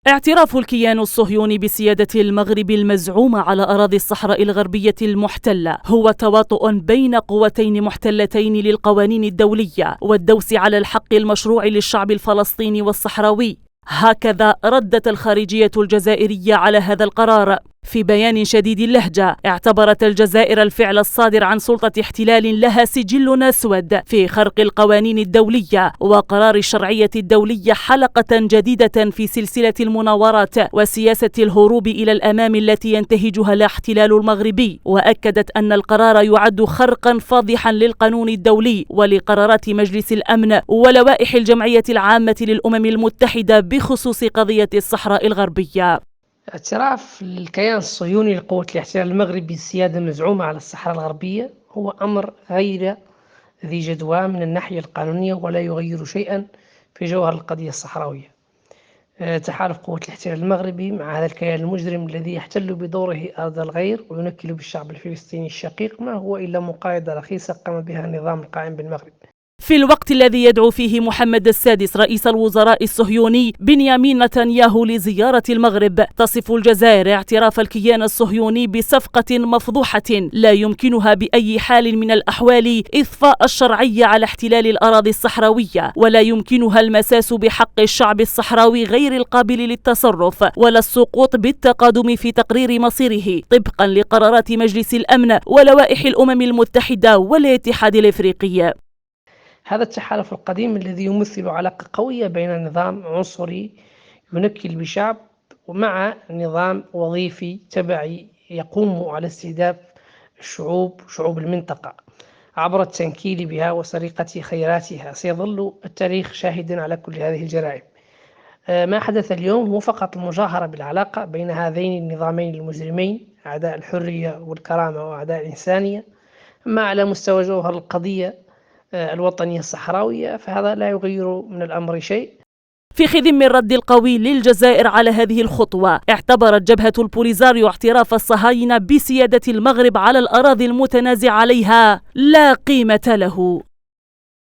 اعتراف الكيان الصهيوني بسيادة المغرب المزعومة على أراضي الصحراء الغربية المحتلة هو تواطؤ بين قوتين محتلتين للقوانين الدولية والدوس على الحق المشروع للشعب الفلسطيني والصحراوي. هكذا ردت الخارجية الجزائرية على هذا القرار. في بيان شديد اللهجة، اعتبرت الجزائر الفعل الصادر عن سلطة احتلال لها سجل أسود في خرق القوانين الدولية وقرار الشرعية الدولية حلقة جديدة في سلسلة المناورات وسياسة الهروب إلى الأمام التي ينتهجها الاحتلال المغربي، وأكدت أن القرار يعد خرقا فاضحا للقانون الدولي ولقرارات مجلس الأمن ولوائح الجمعية العامة للأمم المتحدة بخصوص قضية الصحراء الغربية. اعتراف الكيان الصهيوني لقوة الاحتلال المغربي بالسيادة المزعومة على الصحراء الغربية هو أمر غير ذي جدوى من الناحية القانونية ولا يغير شيئا في جوهر القضية الصحراوية. تحالف قوة الاحتلال المغربي مع هذا الكيان المجرم الذي يحتل بدوره أرض الغير وينكل بالشعب الفلسطيني الشقيق ما هو إلا مقايضة رخيصة قام بها النظام القائم بالمغرب. في الوقت الذي يدعو فيه محمد السادس رئيس الوزراء الصهيوني بنيامين نتنياهو لزيارة المغرب، تصف الجزائر اعتراف الكيان الصهيوني بصفقة مفضوحة لا يمكنها بأي حال من الأحوال إضفاء الشرعية على احتلال الأراضي الصحراوية، ولا يمكنها المساس بحق الشعب الصحراوي غير القابل للتصرف ولا السقوط بالتقادم في تقرير مصيره طبقا لقرارات مجلس الأمن ولوائح الأمم المتحدة والاتحاد الإفريقي. هذا التحالف القديم الذي يمثل علاقة قوية بين نظام عنصري ينكل بشعب ومع نظام وظيفي تبعي يقوم على استهداف شعوب المنطقة عبر التنكيل بها وسرقة خيراتها، سيظل التاريخ شاهدا على كل هذه الجرائم. ما حدث اليوم هو فقط المجاهرة بالعلاقة بين هذين النظامين المجرمين، أعداء الحرية والكرامة وأعداء الإنسانية. أما على مستوى جوهر القضية الوطنية الصحراوية فهذا لا يغير من الأمر شيء. في خضم الرد القوي للجزائر على هذه الخطوة، اعتبرت جبهة البوليزاريو اعتراف الصهاينة بسيادة المغرب على الأراضي المتنازع عليها لا قيمة له.